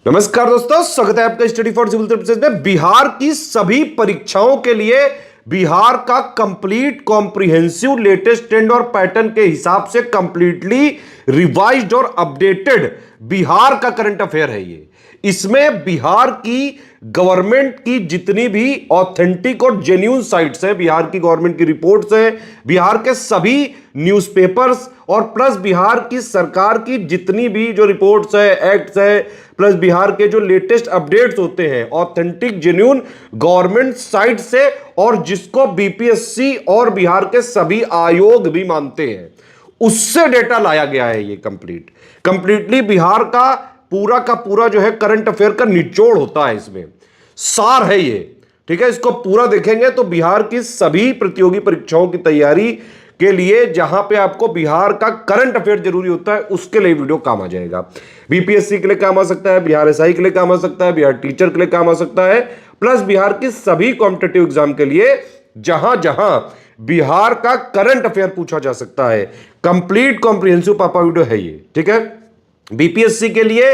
नमस्कार दोस्तों, स्वागत है आपका स्टडी फॉर सिविल सर्विसेज में। बिहार की सभी परीक्षाओं के लिए बिहार का कंप्लीट कॉम्प्रिहेंसिव लेटेस्ट ट्रेंड और पैटर्न के हिसाब से कंप्लीटली रिवाइज्ड और अपडेटेड बिहार का करंट अफेयर है ये। इसमें बिहार की गवर्नमेंट की जितनी भी ऑथेंटिक और जेन्युइन साइट्स हैं, बिहार की गवर्नमेंट की रिपोर्ट्स हैं, बिहार के सभी न्यूज़पेपर्स और प्लस बिहार की सरकार की जितनी भी जो रिपोर्ट्स है, एक्ट्स है, प्लस बिहार के जो लेटेस्ट अपडेट्स होते हैं ऑथेंटिक जेन्युइन गवर्नमेंट साइट से, और जिसको बीपीएससी और बिहार के सभी आयोग भी मानते हैं, उससे डेटा लाया गया है। ये कंप्लीटली बिहार का पूरा जो है करंट अफेयर का निचोड़ होता है, इसमें सार है ये। ठीक है, इसको पूरा देखेंगे तो बिहार की सभी प्रतियोगी परीक्षाओं की तैयारी के लिए जहां पे आपको बिहार का करंट अफेयर जरूरी होता है, उसके लिए वीडियो काम आ जाएगा। बीपीएससी के लिए काम आ सकता है, बिहार एसआई के लिए काम आ सकता है, बिहार टीचर के लिए काम आ सकता है, प्लस बिहार की सभी कॉम्पिटिटिव एग्जाम के लिए जहां जहां बिहार का करंट अफेयर पूछा जा सकता है। कंप्लीट कॉम्प्रिहेंसिव पापा वीडियो है ये। ठीक है, बीपीएससी के लिए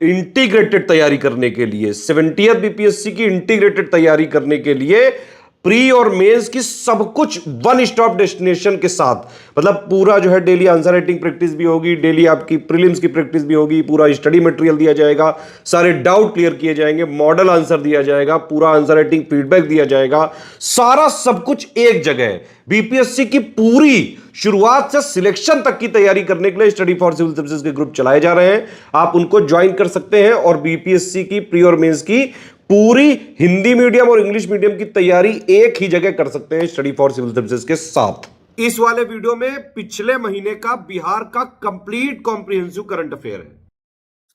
इंटीग्रेटेड तैयारी करने के लिए 70th बीपीएससी की इंटीग्रेटेड तैयारी करने के लिए प्री और मेंस की सब कुछ वन स्टॉप डेस्टिनेशन के साथ, मतलब पूरा जो है डेली आंसर राइटिंग प्रैक्टिस भी होगी, डेली आपकी प्रीलिम्स की प्रैक्टिस भी होगी, पूरा स्टडी मटेरियल दिया जाएगा, सारे डाउट क्लियर किए जाएंगे, मॉडल आंसर दिया जाएगा, पूरा आंसर राइटिंग फीडबैक दिया जाएगा, सारा सब कुछ एक जगह। बीपीएससी की पूरी शुरुआत से सिलेक्शन तक की तैयारी करने के लिए स्टडी फॉर सिविल सर्विसेज के ग्रुप चलाए जा रहे हैं, आप उनको ज्वाइन कर सकते हैं और बीपीएससी की प्री और मेंस की पूरी हिंदी मीडियम और इंग्लिश मीडियम की तैयारी एक ही जगह कर सकते हैं स्टडी फॉर सिविल सर्विसेज के साथ। इस वाले वीडियो में पिछले महीने का बिहार का कंप्लीट कॉम्प्रिहेंसिव करंट अफेयर है।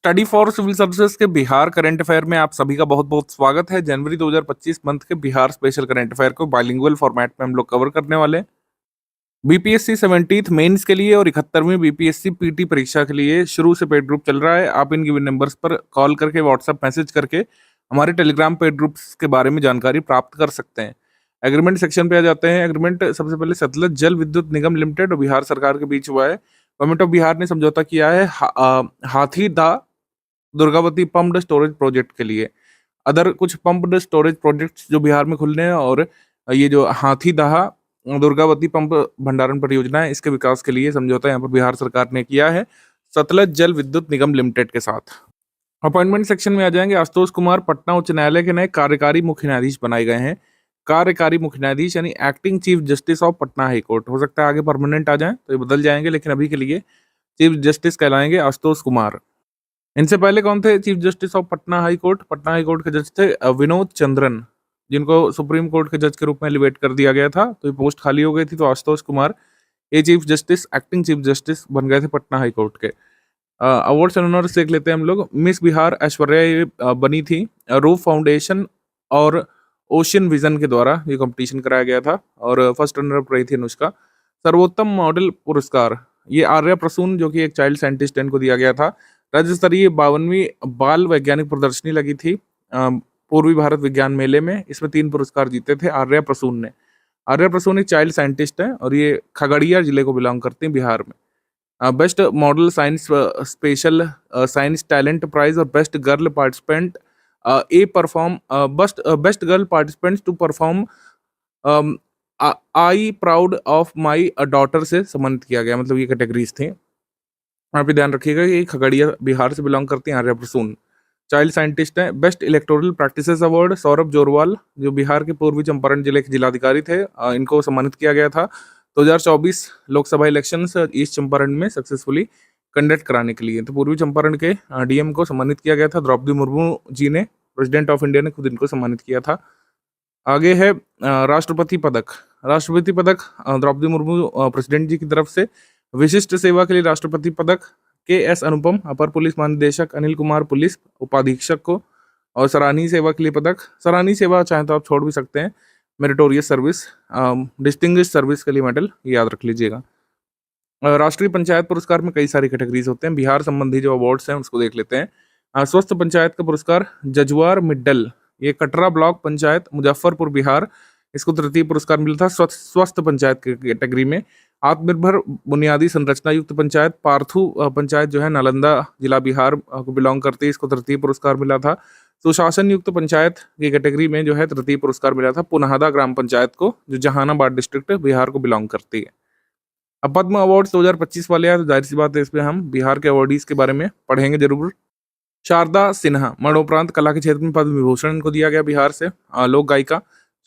स्टडी फॉर सिविल सर्विसेज के बिहार करंट अफेयर में आप सभी का बहुत बहुत स्वागत है। जनवरी 2025 मंथ के बिहार स्पेशल करंट अफेयर को बाइलिंगुअल फॉर्मेट में हम लोग कवर करने वाले हैं। बीपीएससी 70th मेंस के लिए और 71वीं बीपीएससी पीटी परीक्षा के लिए शुरू से पेड ग्रुप चल रहा है। आप इन गिवन नंबर्स पर कॉल करके, व्हाट्सएप मैसेज करके हमारे टेलीग्राम पेड ग्रुप्स के बारे में जानकारी प्राप्त कर सकते हैं। एग्रीमेंट सेक्शन पे आ जाते हैं। एग्रीमेंट सबसे पहले सतलज जल विद्युत निगम लिमिटेड और बिहार सरकार के बीच हुआ है। गवर्नमेंट ऑफ बिहार ने समझौता किया है Hathidah Durgavati pumped storage project के लिए। अदर कुछ पम्प्ड स्टोरेज प्रोजेक्ट्स जो बिहार में खुलने हैं, और ये जो हाथीदह दुर्गावती पंप भंडारण परियोजना है, इसके विकास के लिए समझौता यहाँ पर बिहार सरकार ने किया है सतलज जल विद्युत निगम लिमिटेड के साथ। अपॉइंटमेंट सेक्शन में आ जाएंगे। आशुतोष कुमार पटना उच्च न्यायालय के नए कार्यकारी मुख्य न्यायाधीश बनाए गए हैं। कार्यकारी मुख्य न्यायाधीश यानी acting chief justice of Patna high court. हो सकता है आगे परमानेंट आ जाए तो ये बदल जाएंगे, लेकिन अभी के लिए चीफ जस्टिस कहलाएंगे आशुतोष कुमार। इनसे पहले कौन थे chief justice of Patna high court? Patna high court के जज थे विनोद चंद्रन, जिनको सुप्रीम कोर्ट के जज के रूप में एलिवेट कर दिया गया था, तो ये पोस्ट खाली हो गई थी, तो आशुतोष कुमार ये chief justice, acting chief justice बन गए थे पटना हाई कोर्ट के। अवार्ड्स एंड ऑनर्स देख लेते हैं हम लोग। मिस बिहार ऐश्वर्या ये बनी थी। रूफ फाउंडेशन और ओशियन विजन के द्वारा ये कंपटीशन कराया गया था, और फर्स्ट रनर अप रही थी अनुष्का। सर्वोत्तम मॉडल पुरस्कार ये आर्या प्रसून, जो कि एक चाइल्ड साइंटिस्ट, इनको दिया गया था। राज्य स्तरीय 52वीं बाल वैज्ञानिक प्रदर्शनी लगी थी पूर्वी भारत विज्ञान मेले में। इसमें 3 पुरस्कार जीते थे आर्या प्रसून ने। आर्या प्रसून एक चाइल्ड साइंटिस्ट है और ये खगड़िया जिले को बिलोंग करते हैं बिहार में। Best model science special science talent prize और best girl participant best girl participants to perform I proud of my daughter से सम्मानित किया गया। मतलब ये कैटेगरीज थी। यहाँ पे ध्यान रखिएगा कि खगड़िया बिहार से बिलोंग करती हैं आर्या प्रसून, चाइल्ड साइंटिस्ट हैं। Best electoral practices award Saurabh Jorwal, जो बिहार के पूर्वी चंपारण जिले के जिलाधिकारी थे, इनको सम्मानित किया गया था 2024 लोकसभा इलेक्शंस ईस्ट चंपारण में सक्सेसफुली कंडक्ट कराने के लिए। तो पूर्वी चंपारण के डीएम को सम्मानित किया गया था। द्रौपदी मुर्मू जी ने, प्रेसिडेंट ऑफ इंडिया ने खुद इनको सम्मानित किया था। आगे है राष्ट्रपति पदक। राष्ट्रपति पदक द्रौपदी मुर्मू प्रेसिडेंट जी की तरफ से। विशिष्ट सेवा के लिए राष्ट्रपति पदक के.एस. अनुपम, अपर पुलिस महानिदेशक, अनिल कुमार पुलिस उपाधीक्षक को। और सराहनीय सेवा के लिए पदक, सराहनीय सेवा चाहे तो आप छोड़ भी सकते हैं, मेरिटोरियस सर्विस, डिस्टिंग्विश सर्विस के लिए मेडल, याद रख लीजिएगा। राष्ट्रीय पंचायत पुरस्कार में कई सारी कैटेगरीज होते हैं। बिहार संबंधी जो अवार्ड्स हैं उसको देख लेते हैं। स्वस्थ पंचायत का पुरस्कार जजुआर मिड्डल, ये कटरा ब्लॉक पंचायत मुजफ्फरपुर बिहार, इसको तृतीय पुरस्कार मिला था स्वस्थ पंचायत की कैटेगरी में। आत्मनिर्भर बुनियादी संरचना युक्त पंचायत पार्थू पंचायत जो है नालंदा जिला बिहार को बिलोंग करती है, इसको तृतीय पुरस्कार मिला था। सुशासन युक्त पंचायत की कैटेगरी में जो है तृतीय पुरस्कार मिला था पुनहादा ग्राम पंचायत को, जो जहानाबाद डिस्ट्रिक्ट बिहार को बिलोंग करती है। अब पद्म अवार्ड्स 2025 वाले हैं, तो जाहिर सी बात है इसमें हम बिहार के अवार्डीज के बारे में पढ़ेंगे जरूर। शारदा सिन्हा मरणोपरांत कला के क्षेत्र में पद्म विभूषण इनको दिया गया बिहार से, लोक गायिका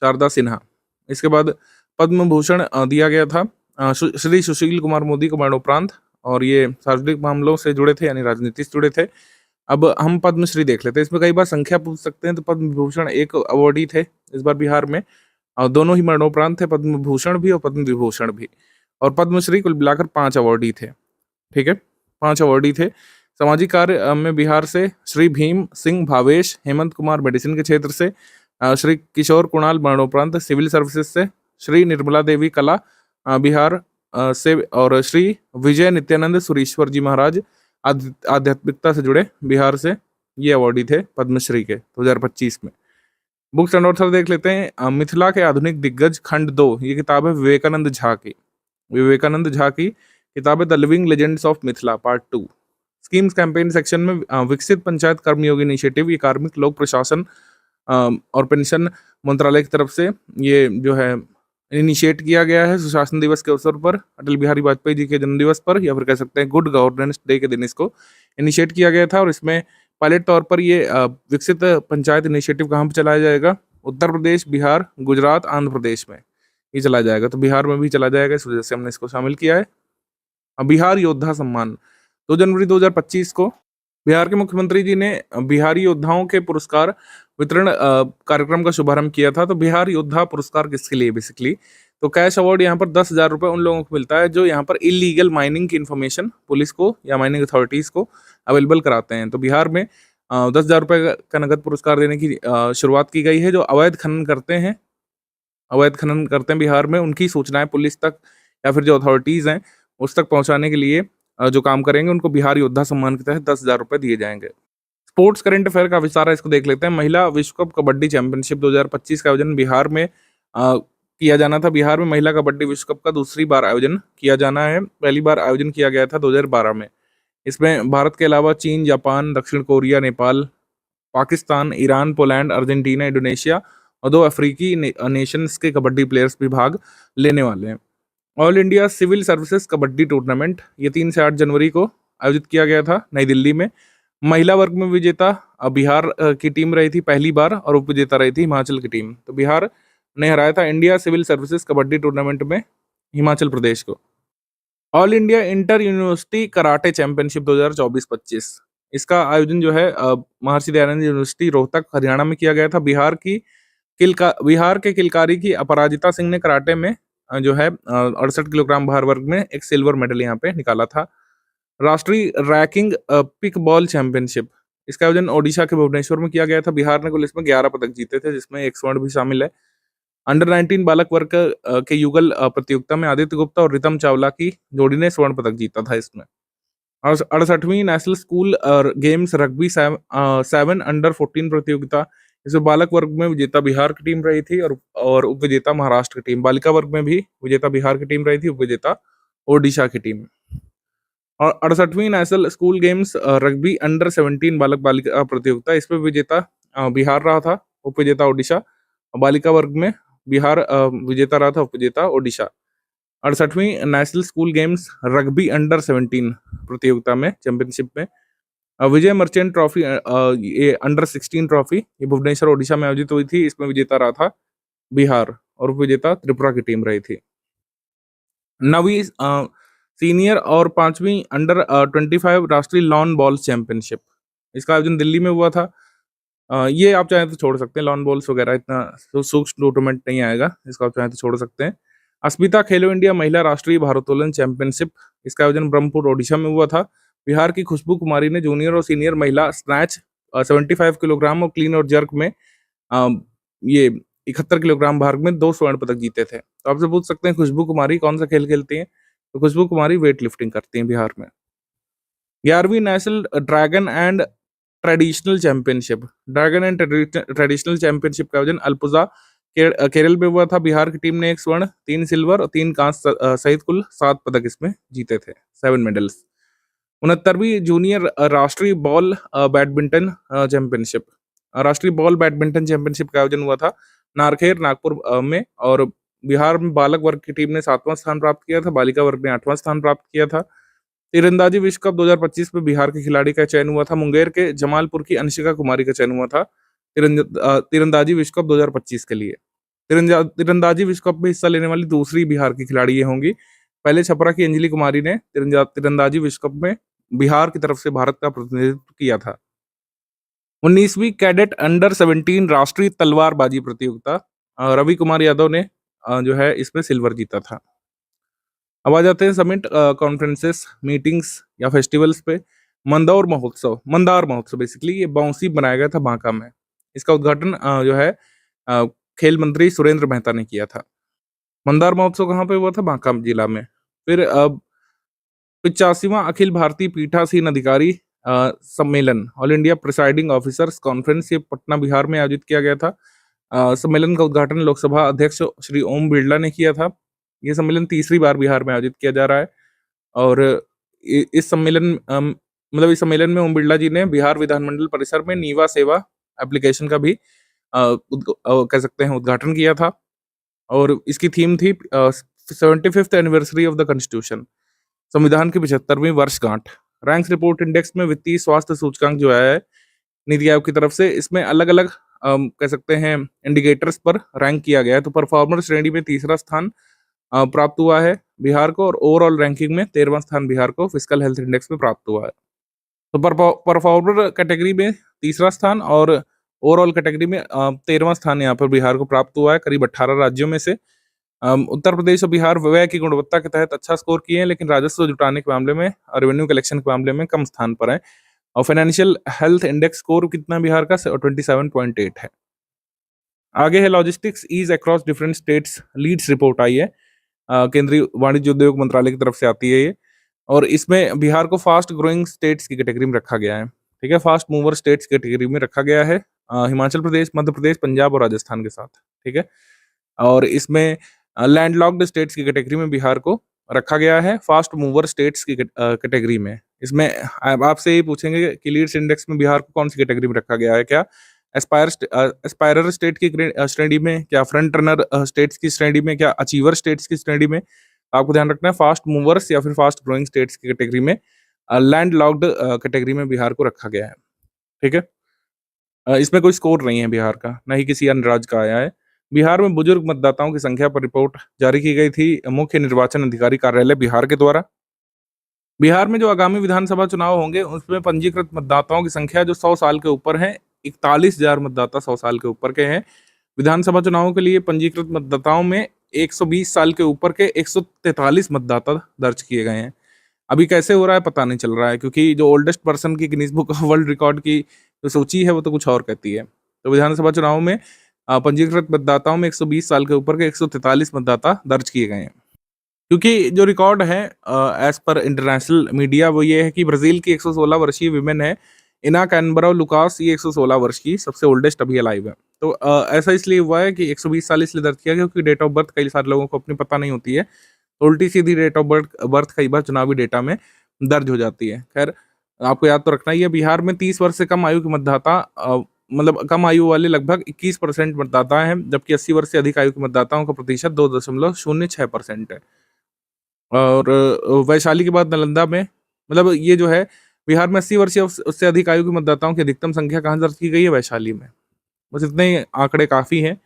शारदा सिन्हा। इसके बाद पद्म भूषण दिया गया था श्री सुशील कुमार मोदी को मरणोपरांत, और ये सार्वजनिक मामलों से जुड़े थे यानी राजनीति से जुड़े थे। अब हम पद्मश्री देख लेते हैं, इसमें कई बार संख्या पूछ सकते हैं, तो पद्म विभूषण एक अवार्डी थे इस बार बिहार में, और दोनों ही मरणोपरांत थे, पद्म भूषण भी और पद्म विभूषण भी। और पद्मश्री कुल मिलाकर 5 अवार्डी थे। ठीक है, 5 अवार्डी थे। सामाजिक कार्य में बिहार से श्री भीम सिंह भावेश, हेमंत कुमार मेडिसिन के क्षेत्र से, श्री किशोर कुणाल मरणोपरांत सिविल सर्विसेज से, श्री निर्मला देवी कला बिहार से, और श्री विजय नित्यानंद सुरेश्वर जी महाराज आध्यात्मिकता से जुड़े बिहार से, ये अवार्डी थे पद्मश्री के 2025 में। बुक्स एंड ऑथर देख लेते हैं। मिथिला के आधुनिक दिग्गज खंड 2, ये किताब है विवेकानंद झा की। विवेकानंद झा की किताब है the living legends of Mithila part 2। Schemes campaign section में विकसित पंचायत कर्मयोगी इनिशिएटिव, ये कार्मिक लोक प्रशासन और पेंशन मंत्रालय की तरफ से ये जो है इनिशिएट किया गया है सुशासन दिवस के अवसर पर, अटल बिहारी वाजपेयी जी के जन्म दिवस पर, या फिर कह सकते हैं गुड गवर्नेंस डे के दिन इसको इनिशिएट किया गया था। और इसमें पायलट तौर पर ये विकसित पंचायत इनिशिएटिव कहाँ पर चलाया जाएगा? उत्तर प्रदेश, बिहार, गुजरात, आंध्र प्रदेश में ये चला जाएगा। तो बिहार में भी चला जाएगा, इस वजह से हमने इसको शामिल किया है। अब बिहार योद्धा सम्मान 2 जनवरी 2025 को बिहार के मुख्यमंत्री जी ने बिहारी योद्धाओं के पुरस्कार वितरण कार्यक्रम का शुभारंभ किया था। तो बिहार योद्धा पुरस्कार किसके लिए? बेसिकली तो कैश अवार्ड यहाँ पर 10,000 रुपये उन लोगों को मिलता है जो यहाँ पर इलीगल माइनिंग की इन्फॉर्मेशन पुलिस को या माइनिंग अथॉरिटीज को अवेलेबल कराते हैं। तो बिहार में 10,000 रुपये का नगद पुरस्कार देने की शुरुआत की गई है। जो अवैध खनन करते हैं बिहार में, उनकी सूचनाएं पुलिस तक या फिर जो अथॉरिटीज हैं उस तक पहुंचाने के लिए जो काम करेंगे उनको बिहार योद्धा सम्मान के तहत 10,000 रुपये दिए जाएंगे। स्पोर्ट्स करंट अफेयर का विस्तार है, इसको देख लेते हैं। महिला विश्व कप कबड्डी चैंपियनशिप 2025 का आयोजन बिहार में किया जाना था। बिहार में महिला कबड्डी विश्व कप का दूसरी बार आयोजन किया जाना है। पहली बार आयोजन किया गया था 2012 में। इसमें भारत के अलावा चीन, जापान, दक्षिण Korea, Nepal, Pakistan, Iran, Poland, Argentina, Indonesia और 2 अफ्रीकी नेशंस के कबड्डी प्लेयर्स भी भाग लेने वाले हैं। All India civil services kabaddi tournament ये 3 से 8 जनवरी को आयोजित किया गया था नई दिल्ली में। महिला वर्ग में विजेता बिहार की टीम रही थी पहली बार, और उप विजेता रही थी हिमाचल की टीम। तो बिहार ने हराया था India civil services kabaddi tournament में हिमाचल प्रदेश को। All India inter university karate championship 2024-25 इसका आयोजन जो है महर्षि दयानंद यूनिवर्सिटी रोहतक हरियाणा में किया गया था। बिहार के किलकारी की अपराजिता सिंह ने कराटे में जो है 68 किलोग्राम भार वर्ग में एक सिल्वर मेडल यहाँ पे निकाला था। राष्ट्रीय रैकिंग पिक बॉल चैंपियनशिप इसका आयोजन ओडिशा के भुवनेश्वर में किया गया था। बिहार ने कुल इसमें 11 पदक जीते थे, जिसमें एक स्वर्ण भी शामिल है। अंडर 19 बालक वर्ग के युगल प्रतियोगिता में आदित्य गुप्ता और रितम चावला की जोड़ी ने स्वर्ण पदक जीता था इसमें। 68वीं national school games rugby 7 under 14 प्रतियोगिता, इसमें बालक वर्ग में विजेता बिहार की टीम रही थी और उप विजेता महाराष्ट्र की टीम। बालिका वर्ग में भी विजेता बिहार की टीम रही थी, उप विजेता ओडिशा की टीम। और 68वीं national school games rugby under 17 बालक बालिका प्रतियोगिता, इसमें विजेता बिहार रहा था, उप विजेता ओडिशा। बालिका वर्ग में बिहार विजेता रहा था, उप विजेता ओडिशा। 68वीं national school games rugby under 17 प्रतियोगिता में चैंपियनशिप में विजय मर्चेंट ट्रॉफी ये अंडर 16 ट्रॉफी ये भुवनेश्वर ओडिशा में आयोजित हुई थी। इसमें विजेता रहा था बिहार और उप विजेता त्रिपुरा की टीम रही थी। 9वीं सीनियर और 5वीं अंडर 25 राष्ट्रीय लॉन बॉल चैंपियनशिप इसका आयोजन दिल्ली में हुआ था। ये आप चाहें तो छोड़ सकते हैं, लॉन बॉल्स वगैरह इतना सूक्ष्म टूर्नामेंट नहीं आएगा, इसको आप चाहें तो छोड़ सकते हैं। अस्मिता खेलो इंडिया महिला राष्ट्रीय भारोत्तोलन चैंपियनशिप इसका आयोजन ब्रह्मपुर ओडिशा में हुआ था। बिहार की खुशबू कुमारी ने जूनियर और सीनियर महिला स्नैच 75 किलोग्राम और क्लीन और जर्क में ये 71 किलोग्राम भार में 2 स्वर्ण पदक जीते थे। तो आपसे पूछ सकते हैं खुशबू कुमारी कौन सा खेल खेलती हैं? तो खुशबू कुमारी वेट लिफ्टिंग करती हैं बिहार में। 11वीं national dragon and traditional championship का आयोजन अल्पुजा केरल में हुआ था। बिहार की टीम ने 1 स्वर्ण, 3 सिल्वर और 3 कांस्य सहित कुल 7 पदक इसमें जीते थे, 7 मेडल्स। 69वीं जूनियर राष्ट्रीय बॉल बैडमिंटन चैंपियनशिप, राष्ट्रीय बॉल बैडमिंटन चैंपियनशिप का आयोजन हुआ था नारखेर, नागपुर में। और बिहार में बालक वर्ग की टीम ने 7वां स्थान प्राप्त किया था, बालिका वर्ग ने 8वां स्थान प्राप्त किया था। तीरंदाजी विश्व कप 2025 में बिहार के खिलाड़ी का चयन हुआ था। मुंगेर के जमालपुर की अंशिका कुमारी का चयन हुआ था तीरंदाजी विश्व कप 2025 के लिए। तीरंदाजी विश्व कप में हिस्सा लेने वाली दूसरी बिहार की खिलाड़ी ये होंगी। पहले छपरा की अंजलि कुमारी ने तीरंदाजी विश्व कप में बिहार की तरफ से भारत का प्रतिनिधित्व किया था। 19वीं कैडेट अंडर 17 राष्ट्रीय तलवारबाजी प्रतियोगिता, रवि कुमार यादव ने जो है इसमें सिल्वर जीता था। अब आ जाते हैं समिट, कॉन्फ्रेंसेस, मीटिंग्स या फेस्टिवल्स पे। मंदौर महोत्सव, मंदार महोत्सव बेसिकली ये बाउंसी बनाया गया था बांका में। इसका उद्घाटन जो है खेल मंत्री सुरेंद्र मेहता ने किया था। मंदार महोत्सव कहाँ पे हुआ था? बांका जिला में। फिर 85वां अखिल भारतीय पीठासीन अधिकारी सम्मेलन, all India presiding officers conference, ये पटना बिहार में आयोजित किया गया था। सम्मेलन का उद्घाटन लोकसभा अध्यक्ष श्री ओम बिरला ने किया था। ये सम्मेलन तीसरी बार बिहार में आयोजित किया जा रहा है। और इस सम्मेलन इस सम्मेलन में ओम बिरला जी ने बिहार विधानमंडल परिसर में नीवा सेवा एप्लीकेशन का भी कह सकते हैं उद्घाटन किया था। और इसकी थीम थी 75th anniversary of the constitution, संविधान की 75वीं वर्षगांठ। रैंक्स रिपोर्ट इंडेक्स में वित्तीय स्वास्थ्य सूचकांक जो है नीति आयोग की तरफ से, इसमें अलग अलग कह सकते हैं इंडिकेटर्स पर रैंक किया गया है। तो परफॉर्मर श्रेणी में तीसरा स्थान प्राप्त हुआ है बिहार को, और ओवरऑल रैंकिंग में 13वां स्थान बिहार को फिजिकल हेल्थ इंडेक्स में प्राप्त हुआ है। तो परफॉर्मर कैटेगरी में तीसरा स्थान और ओवरऑल कैटेगरी में 13वां स्थान यहाँ पर बिहार को प्राप्त हुआ है। करीब 18 राज्यों में से उत्तर प्रदेश और बिहार व्यय की गुणवत्ता के तहत अच्छा स्कोर किए हैं, लेकिन राजस्व जुटाने के मामले में और रेवेन्यू कलेक्शन के मामले में कम स्थान पर है। और फाइनेंशियल हेल्थ इंडेक्स स्कोर कितना बिहार का? 27.8 है। आगे है logistics ease across different states, leads report आई है, केंद्रीय वाणिज्य उद्योग मंत्रालय की तरफ से आती है ये। और इसमें बिहार को फास्ट ग्रोइंग स्टेट्स की कैटेगरी में रखा गया है। ठीक है, फास्ट मूवर स्टेट्स कैटेगरी में रखा गया है हिमाचल प्रदेश, मध्य प्रदेश, पंजाब और राजस्थान के साथ। ठीक है, और इसमें लैंडलॉक्ड स्टेट्स की कैटेगरी में बिहार को रखा गया है, फास्ट मूवर स्टेट्स की कैटेगरी में। इसमें आपसे ये पूछेंगे कि लीड्स इंडेक्स में बिहार को कौन सी कैटेगरी में रखा गया है? क्या एस्पायरर स्टेट की श्रेणी में, क्या फ्रंट रनर स्टेट्स की श्रेणी में, क्या अचीवर स्टेट्स की श्रेणी में? आपको ध्यान रखना है फास्ट मूवर्स या फिर फास्ट ग्रोइंग स्टेट्स की कैटेगरी में, लैंड लॉक्ड कैटेगरी में बिहार को रखा गया है। ठीक है, इसमें कोई स्कोर नहीं है बिहार का, न ही किसी अन्य राज्य का आया है। बिहार में बुजुर्ग मतदाताओं की संख्या पर रिपोर्ट जारी की गई थी मुख्य निर्वाचन अधिकारी कार्यालय बिहार के द्वारा। बिहार में जो आगामी विधानसभा चुनाव होंगे उसमें पंजीकृत मतदाताओं की संख्या जो 100 साल के ऊपर है, 41,000 मतदाता 100 साल के ऊपर के हैं। विधानसभा चुनावों के लिए पंजीकृत मतदाताओं में 120 साल के ऊपर के 143 मतदाता दर्ज किए गए हैं। अभी कैसे हो रहा है पता नहीं चल रहा है, क्योंकि जो ओल्डेस्ट पर्सन की Guinness book of world record की जो सूची है वो तो कुछ और कहती है। तो विधानसभा चुनाव में पंजीकृत मतदाताओं में 120 साल के ऊपर के 143 मतदाता दर्ज किए गए हैं। क्योंकि जो रिकॉर्ड है एज पर इंटरनेशनल मीडिया वो ये है कि ब्राजील की 116 वर्षीय विमेन है इना कैनबरा लुकास, ये 116 वर्ष की सबसे ओल्डेस्ट अभी अलाइव है। तो ऐसा इसलिए हुआ है कि 120 साल इसलिए दर्ज किया क्योंकि डेट ऑफ बर्थ कई सारे लोगों को अपनी पता नहीं होती है, तो उल्टी सीधी डेट ऑफ बर्थ कई बार चुनावी डेटा में दर्ज हो जाती है। खैर, आपको याद तो रखना ही है, बिहार में 30 वर्ष से कम आयु के मतदाता कम आयु वाले लगभग 21% मतदाता हैं, जबकि 80 वर्ष से अधिक आयु के मतदाताओं का प्रतिशत 2.06% है। और वैशाली के बाद नालंदा में, ये जो है बिहार में 80 वर्ष या उससे अधिक आयु के मतदाताओं की अधिकतम संख्या कहाँ दर्ज की गई है? वैशाली में। बस इतने ही आंकड़े काफ़ी हैं।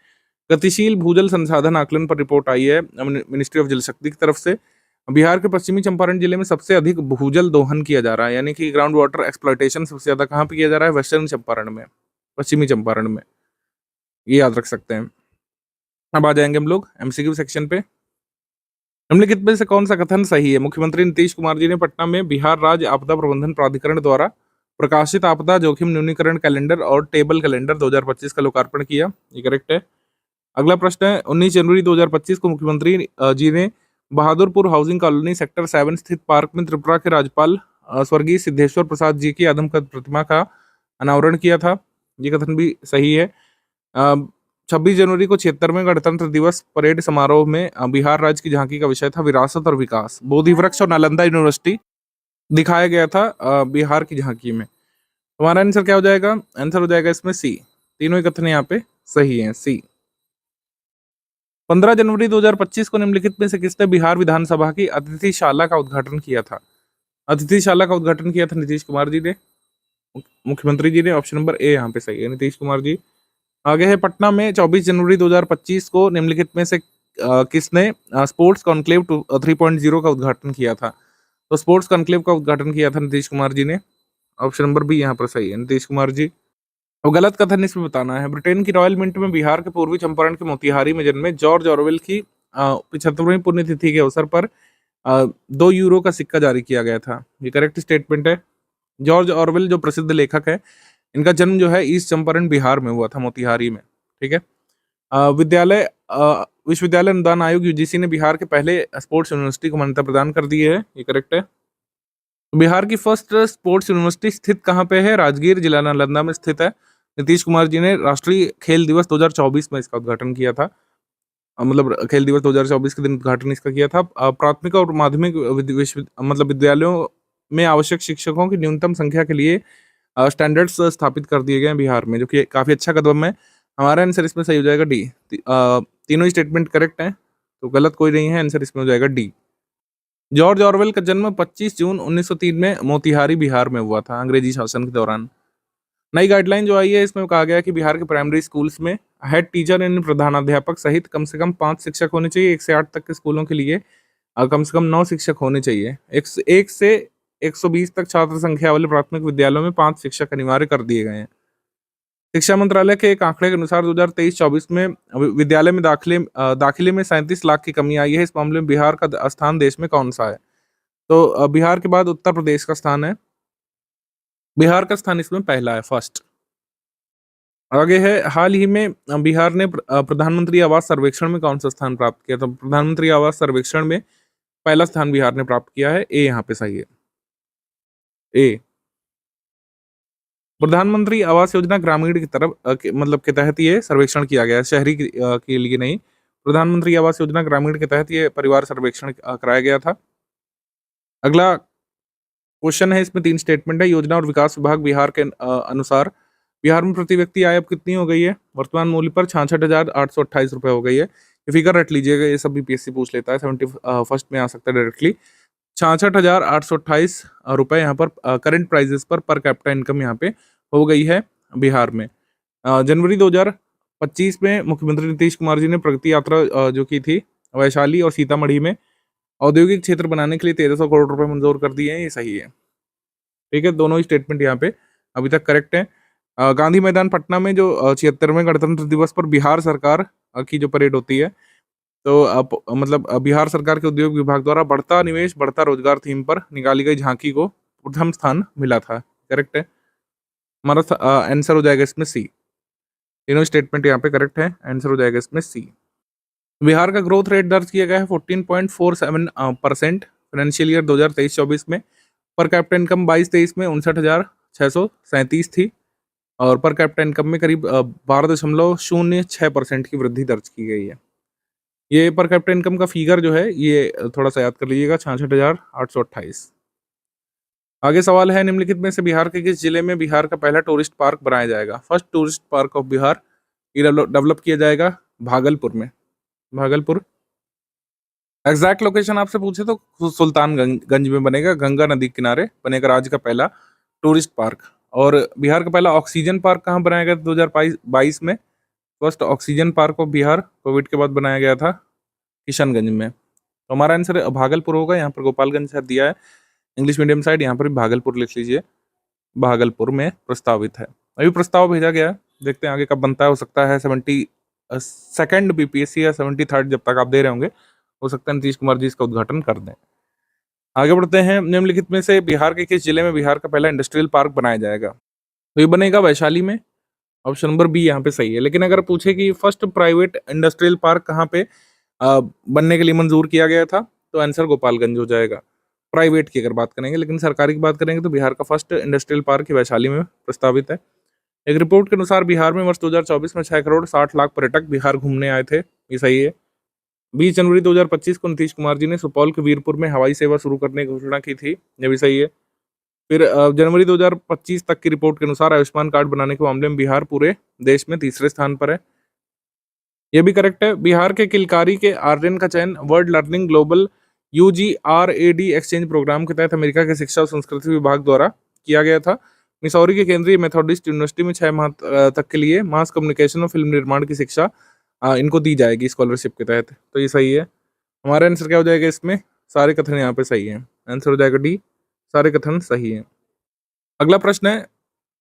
गतिशील भूजल संसाधन आकलन पर रिपोर्ट आई है मिनिस्ट्री ऑफ जल शक्ति की तरफ से। बिहार के पश्चिमी चंपारण जिले में सबसे अधिक भूजल दोहन किया जा रहा है, यानी कि ग्राउंड वाटर एक्सप्लॉयटेशन सबसे ज़्यादा कहाँ पे किया जा रहा है? वेस्टर्न चंपारण में, पश्चिमी चंपारण में, ये याद रख सकते हैं। अब आ जाएंगे हम लोग एमसीक्यू सेक्शन पे। निम्नलिखित में से कौन सा कथन सही है? मुख्यमंत्री नीतीश कुमार जी ने पटना में बिहार राज्य आपदा प्रबंधन प्राधिकरण द्वारा प्रकाशित आपदा जोखिम न्यूनीकरण कैलेंडर और टेबल कैलेंडर 2025 का लोकार्पण किया, ये करेक्ट है। अगला प्रश्न है, 19 जनवरी 2025 को मुख्यमंत्री जी ने बहादुरपुर हाउसिंग कॉलोनी सेक्टर 7 स्थित पार्क में त्रिपुरा के राज्यपाल स्वर्गीय सिद्धेश्वर प्रसाद जी की आदमकद प्रतिमा का अनावरण किया था, ये कथन भी सही है। 26 जनवरी को 76वें गणतंत्र दिवस परेड समारोह में बिहार राज्य की झांकी का विषय था विरासत और विकास। बोधि वृक्ष और नालंदा यूनिवर्सिटी दिखाया गया था बिहार की झांकी में। हमारा आंसर क्या हो जाएगा? आंसर हो जाएगा इसमें सी। तीनों ही कथन यहाँ पे सही है, सी। 15 जनवरी 2025 को निम्नलिखित में से किसने बिहार विधानसभा की अतिथिशाला का उद्घाटन किया था? अतिथिशाला का उद्घाटन किया था नीतीश कुमार जी ने, मुख्यमंत्री जी ने। ऑप्शन नंबर ए यहाँ पे सही है, नीतीश कुमार जी। आगे है, पटना में 24 जनवरी 2025 को निम्नलिखित में से किसने स्पोर्ट्स कॉन्क्लेव 3.0 का उद्घाटन किया था? तो स्पोर्ट्स कॉन्क्लेव का उद्घाटन किया था नीतीश कुमार जी ने। ऑप्शन नंबर बी यहाँ पर सही है, नीतीश कुमार जी। अब गलत कथन इसमें बताना है। ब्रिटेन की रॉयल मिंट में बिहार के पूर्वी चंपारण के मोतिहारी में जन्मे जॉर्ज ऑरवेल की 75वीं पुण्यतिथि के अवसर पर 2 यूरो का सिक्का जारी किया गया था। ये करेक्ट स्टेटमेंट है। जॉर्ज ऑरवेल जो प्रसिद्ध लेखक है, इनका जन्म जो है ईस्ट चंपारण बिहार में हुआ था, मोतिहारी में। ठीक है। विश्वविद्यालय अनुदान आयोग यूजीसी ने बिहार के पहले स्पोर्ट्स यूनिवर्सिटी को मान्यता प्रदान कर दी है। ये करेक्ट है। बिहार की फर्स्ट स्पोर्ट्स यूनिवर्सिटी स्थित कहाँ पे है? राजगीर, जिला नालंदा में स्थित है। नीतीश कुमार जी ने राष्ट्रीय खेल दिवस 2024 में इसका उद्घाटन किया था। मतलब खेल दिवस 2024 के दिन उद्घाटन इसका किया था। प्राथमिक और माध्यमिक विद्यालयों में आवश्यक शिक्षकों की न्यूनतम संख्या के लिए स्टैंडर्ड्स स्थापित कर दिए गए हैं बिहार में, जो कि काफी अच्छा कदम है। हमारा आंसर इसमें सही हो जाएगा डी। तीनों ही स्टेटमेंट करेक्ट हैं, तो गलत कोई नहीं है। आंसर इसमें हो जाएगा डी। जॉर्ज ऑरवेल का जन्म 25 जून 1903 में मोतिहारी बिहार में हुआ था, अंग्रेजी शासन के दौरान। नई गाइडलाइन जो आई है, इसमें कहा गया कि बिहार के प्राइमरी स्कूल्स में हेड टीचर यानी प्रधानाध्यापक सहित कम से कम 5 शिक्षक होने चाहिए। 1 से 8 तक के स्कूलों के लिए कम से कम 9 शिक्षक होने चाहिए। 1 से 120 तक छात्र संख्या वाले प्राथमिक विद्यालयों में 5 शिक्षक अनिवार्य कर दिए गए हैं। शिक्षा मंत्रालय के एक आंकड़े के अनुसार 2023-24 में विद्यालय में दाखिले में 37 लाख की कमी आई है। इस मामले में बिहार का स्थान देश में कौन सा है? तो बिहार के बाद उत्तर प्रदेश का स्थान है। बिहार का स्थान इसमें पहला है, फर्स्ट। आगे है, हाल ही में बिहार ने प्रधानमंत्री आवास सर्वेक्षण में कौन सा स्थान प्राप्त किया? तो प्रधानमंत्री आवास सर्वेक्षण में पहला स्थान बिहार ने प्राप्त किया है। ए यहाँ पे सही है, ए। प्रधानमंत्री आवास योजना ग्रामीण की तरफ के तहत ये सर्वेक्षण किया गया है, शहरी के लिए नहीं। प्रधानमंत्री आवास योजना ग्रामीण के तहत ये परिवार सर्वेक्षण कराया गया था। अगला क्वेश्चन है, इसमें 3 स्टेटमेंट है। योजना और विकास विभाग बिहार के अनुसार बिहार में प्रति व्यक्ति आय अब कितनी हो गई है? वर्तमान मूल्य पर 66,828 रुपए हो गई है। ये फिगर रट लीजिएगा, ये सब बीपीएससी पूछ लेता है, 71st में आ सकता है डायरेक्टली। 66,828 रुपए यहाँ पर current prices per capita income यहाँ पे हो गई है बिहार में। जनवरी 2025 में मुख्यमंत्री नीतीश कुमार जी ने प्रगति यात्रा जो की थी, वैशाली और सीतामढ़ी में औद्योगिक क्षेत्र बनाने के लिए 1300 करोड़ रुपए मंजूर कर दिए हैं। ये सही है। ठीक है, दोनों ही स्टेटमेंट यहाँ पे अभी तक करेक्ट है। गांधी मैदान पटना में जो 76वें गणतंत्र दिवस पर बिहार सरकार की जो परेड होती है, तो बिहार सरकार के उद्योग विभाग द्वारा बढ़ता निवेश बढ़ता रोजगार थीम पर निकाली गई झांकी को प्रथम स्थान मिला था। करेक्ट है, हमारा आंसर हो जाएगा इसमें सी। तीनों स्टेटमेंट यहाँ पे करेक्ट है, आंसर हो जाएगा इसमें सी। बिहार का ग्रोथ रेट दर्ज किया गया है 14.47% फाइनेंशियल ईयर 2023-24 में। पर कैपिटा इनकम 22-23 में 59,637 थी और पर कैपिटा इनकम में करीब 12.06% की वृद्धि दर्ज की गई है। ये पर कैपिटा इनकम का फिगर जो है, ये थोड़ा सा याद कर लीजिएगा, 66,828। आगे सवाल है, निम्नलिखित में से बिहार के किस जिले में बिहार का पहला टूरिस्ट पार्क बनाया जाएगा? First tourist park of Bihar develop किया जाएगा भागलपुर में। भागलपुर। एग्जैक्ट लोकेशन आपसे पूछे तो सुल्तानगंज में बनेगा, गंगा नदी किनारे बनेगा राज्य का पहला टूरिस्ट पार्क। और बिहार का पहला ऑक्सीजन पार्क कहाँ बनाया गया 2022 में? First oxygen park of Bihar Covid के बाद बनाया गया था किशनगंज में। तो हमारा आंसर भागलपुर होगा। यहाँ पर गोपालगंज शहर दिया है, इंग्लिश मीडियम साइड, यहाँ पर भी भागलपुर लिख लीजिए, भागलपुर में प्रस्तावित है। अभी प्रस्ताव भेजा गया है, देखते हैं आगे कब बनता है। हो सकता है 72nd बीपीएससी या 73rd, जब तक आप दे रहे होंगे, हो सकता है नीतीश कुमार जी इसका उद्घाटन कर दें। आगे बढ़ते हैं, निम्नलिखित में से बिहार के किस जिले में बिहार का पहला इंडस्ट्रियल पार्क बनाया जाएगा? तो ये बनेगा वैशाली में। ऑप्शन नंबर बी यहाँ पे सही है। लेकिन अगर पूछे कि फर्स्ट प्राइवेट इंडस्ट्रियल पार्क कहाँ पे बनने के लिए मंजूर किया गया था, तो आंसर गोपालगंज हो जाएगा, प्राइवेट की अगर बात करेंगे। लेकिन सरकारी की बात करेंगे तो बिहार का फर्स्ट इंडस्ट्रियल पार्क वैशाली में प्रस्तावित है। एक रिपोर्ट के अनुसार बिहार में वर्ष 2024 में 6 करोड़ 60 लाख पर्यटक बिहार घूमने आए थे, ये सही है। 20 जनवरी 2025 को नीतीश कुमार जी ने सुपौल के वीरपुर में हवाई सेवा शुरू करने की घोषणा की थी, ये भी सही है। फिर जनवरी 2025 तक की रिपोर्ट के अनुसार आयुष्मान कार्ड बनाने के मामले में बिहार पूरे देश में तीसरे स्थान पर है, ये भी करेक्ट है। बिहार के किलकारी के आर्यन का चयन world learning global UGRAD exchange program के तहत अमेरिका के शिक्षा और संस्कृति विभाग द्वारा किया गया था। मिसौरी के केंद्रीय मेथोडिस्ट यूनिवर्सिटी में 6 माह तक के लिए मास कम्युनिकेशन और फिल्म निर्माण की शिक्षा इनको दी जाएगी स्कॉलरशिप के तहत, तो ये सही है। हमारा आंसर क्या हो जाएगा इसमें? सारे कथन यहाँ पे सही है, आंसर हो जाएगा डी, सारे कथन सही है। अगला प्रश्न है,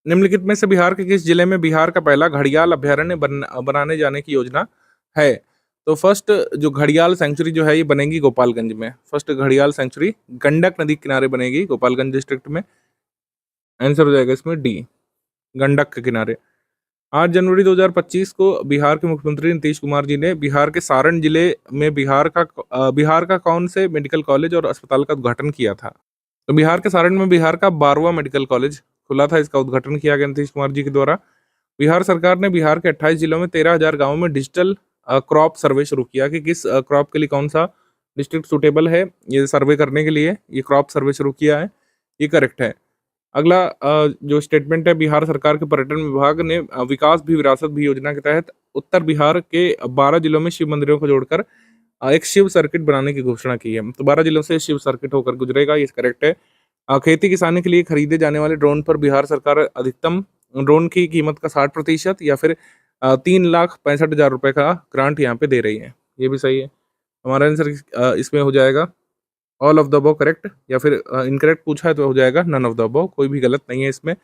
निम्नलिखित में से बिहार के किस जिले में बिहार का पहला घड़ियाल अभ्यारण्य बनाने जाने की योजना है? तो फर्स्ट जो घड़ियाल सेंचुरी जो है ये बनेगी गोपालगंज में। फर्स्ट घड़ियाल सेंचुरी गंडक नदी के किनारे बनेगी गोपालगंज डिस्ट्रिक्ट में, आंसर हो जाएगा इसमें डी, गंडक के किनारे। 8 जनवरी 2025 को बिहार के मुख्यमंत्री नीतीश कुमार जी ने बिहार के सारण जिले में बिहार का कौन से मेडिकल कॉलेज और अस्पताल का उद्घाटन किया था? तो बिहार के सारण में बिहार का 12वां मेडिकल कॉलेज खुला था, इसका उद्घाटन किया गया नीतीश कुमार जी के द्वारा। बिहार सरकार ने बिहार के 28 जिलों में 13,000 गाँवों में डिजिटल क्रॉप सर्वे शुरू किया कि किस क्रॉप के लिए कौन सा डिस्ट्रिक्ट सुटेबल है, ये सर्वे करने के लिए ये क्रॉप सर्वे शुरू किया है, ये करेक्ट है। अगला जो स्टेटमेंट है, बिहार सरकार के पर्यटन विभाग ने विकास भी विरासत भी योजना के तहत उत्तर बिहार के 12 जिलों में शिव मंदिरों को जोड़कर एक शिव सर्किट बनाने की घोषणा की है। तो 12 जिलों से शिव सर्किट होकर गुजरेगा, ये करेक्ट है। खेती किसानी के लिए खरीदे जाने वाले ड्रोन पर बिहार सरकार अधिकतम ड्रोन की कीमत का 60% या फिर 3,65,000 रुपए का ग्रांट यहाँ पे दे रही है, ये भी सही है। हमारा आंसर इसमें हो जाएगा all of the above correct, या फिर इनकरेक्ट पूछा है तो हो जाएगा नन ऑफ द अबव, कोई भी गलत नहीं है इसमें।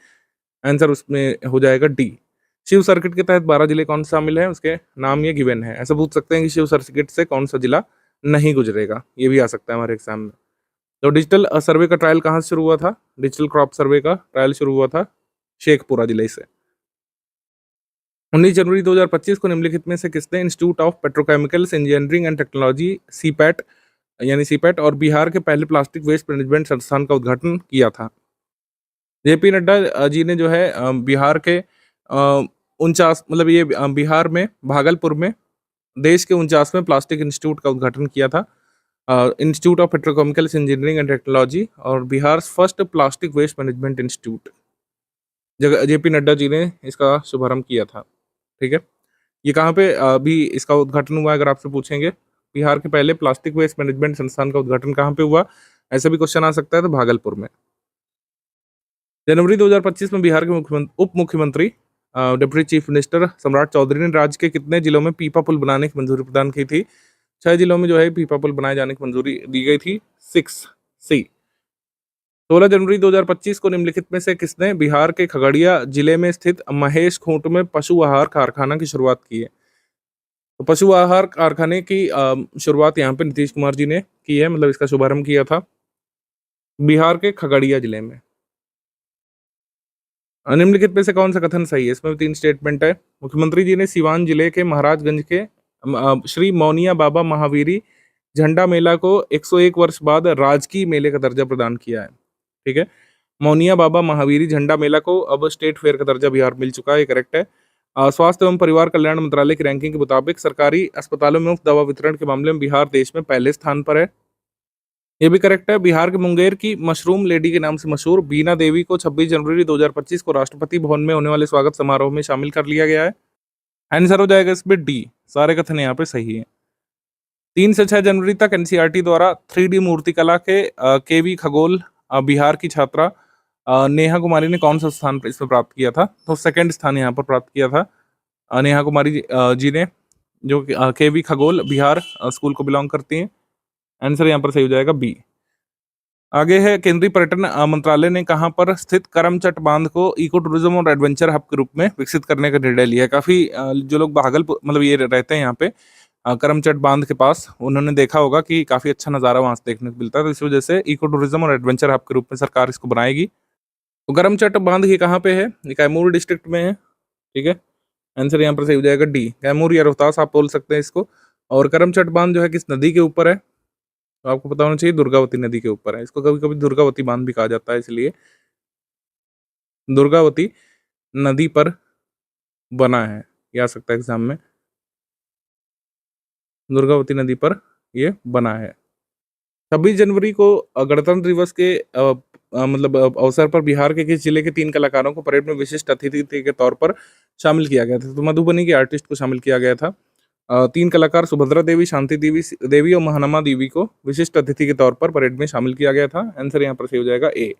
आंसर उसमें हो जाएगा डी। शिव सर्किट के तहत 12 जिले कौन से शामिल हैं, उसके नाम ये गिवन है। ऐसा पूछ सकते हैं कि शिव सर्किट से कौन सा जिला नहीं गुजरेगा, ये भी आ सकता है हमारे एग्जाम में। तो डिजिटल सर्वे का ट्रायल कहाँ से शुरू हुआ था? डिजिटल क्रॉप सर्वे का ट्रायल शुरू हुआ था शेखपुरा जिले से। 19 जनवरी 2025 को निम्नलिखित में से किसने institute of petrochemicals engineering and technology CPAT और बिहार के पहले प्लास्टिक वेस्ट मैनेजमेंट संस्थान का उद्घाटन किया था? JP नड्डा जी ने जो है बिहार के 49 मतलब ये बिहार में भागलपुर में देश के 49वें प्लास्टिक इंस्टीट्यूट का उद्घाटन किया था, institute of petrochemicals engineering and technology और Bihar first plastic waste management institute, JP Nadda ji ने इसका शुभारंभ किया था। ठीक है, ये कहाँ पे अभी इसका उद्घाटन हुआ है अगर आपसे पूछेंगे? बिहार के पहले प्लास्टिक वेस्ट मैनेजमेंट संस्थान का उद्घाटन कहाँ पे हुआ, ऐसा भी क्वेश्चन आ सकता है, तो भागलपुर में। जनवरी 2025 में बिहार के उप मुख्यमंत्री डिप्टी चीफ मिनिस्टर सम्राट चौधरी ने राज्य के कितने जिलों में पीपा पुल बनाने की मंजूरी प्रदान की थी? 6 जिलों में जो है पीपा पुल बनाए जाने की मंजूरी दी गई थी, 6C। 16 जनवरी 2025 को निम्नलिखित में से किसने बिहार के खगड़िया जिले में स्थित महेश खूंट में पशु आहार कारखाना की शुरुआत की है? तो पशु आहार कारखाने की शुरुआत यहाँ पे नीतीश कुमार जी ने की है, मतलब इसका शुभारंभ किया था बिहार के खगड़िया जिले में। निम्नलिखित में से कौन सा कथन सही है? इसमें 3 स्टेटमेंट है। मुख्यमंत्री जी ने सिवान जिले के महाराजगंज के श्री मौनिया बाबा महावीरी झंडा मेला को 101 वर्ष बाद राजकीय मेले का दर्जा प्रदान किया है। ठीक है, मौनिया बाबा महावीरी झंडा मेला को अब स्टेट फेयर का दर्जा बिहार मिल चुका है, ये करेक्ट है। स्वास्थ्य एवं परिवार कल्याण मंत्रालय की रैंकिंग के मुताबिक सरकारी अस्पतालों में मुफ्त दवा वितरण के मामले में बिहार देश में पहले स्थान पर है, ये भी करेक्ट है। बिहार के मुंगेर की मशरूम लेडी के नाम से मशहूर बीना देवी को 26 जनवरी 2025 को राष्ट्रपति भवन में होने वाले स्वागत समारोह में शामिल कर लिया गया है, आंसर हो जाएगा इसमें डी, सारे कथन यहाँ पे सही है। 3 से 6 जनवरी तक NCERT द्वारा 3D मूर्तिकला के KV खगोल बिहार की छात्रा नेहा कुमारी ने कौन सा स्थान इसमें प्राप्त किया था? तो सेकंड स्थान यहाँ पर प्राप्त किया था नेहा कुमारी जी ने, जो KV खगोल बिहार स्कूल को बिलोंग करती हैं, आंसर यहाँ पर सही हो जाएगा बी। आगे है, केंद्रीय पर्यटन मंत्रालय ने कहां पर स्थित करमचट बांध को इको टूरिज्म और एडवेंचर हब के रूप में विकसित करने का निर्णय लिया है। काफी जो लोग भागलपुर मतलब ये रहते हैं यहाँ पे करमचट बांध के पास, उन्होंने देखा होगा कि काफी अच्छा नजारा वहां से देखने को मिलता है, तो इस वजह से इको टूरिज्म और एडवेंचर हब के रूप में सरकार इसको बनाएगी। तो करमचट बांध ये कहाँ पे है? ये कैमूर डिस्ट्रिक्ट में है। ठीक है, आंसर यहाँ पर सही हो जाएगा डी, कैमूर या रोहतास आप बोल सकते हैं इसको। और करमचट बांध जो है किस नदी के ऊपर है? तो आपको पता होना चाहिए दुर्गावती नदी के ऊपर है, इसको कभी कभी दुर्गावती बांध भी कहा जाता है, इसलिए दुर्गावती नदी पर बना है, ये आ सकता है एग्जाम में। दुर्गावती नदी पर ये बना है। 26 जनवरी को गणतंत्र दिवस के मतलब अवसर पर बिहार के किस जिले के 3 कलाकारों को परेड में विशिष्ट अतिथि के तौर पर शामिल किया गया था? तो मधुबनी के आर्टिस्ट को शामिल किया गया था। 3 कलाकार सुभद्रा देवी, शांति देवी और महानमा देवी को विशिष्ट अतिथि के तौर पर परेड में शामिल किया गया था। आंसर यहाँ पर सही हो जाएगा ए।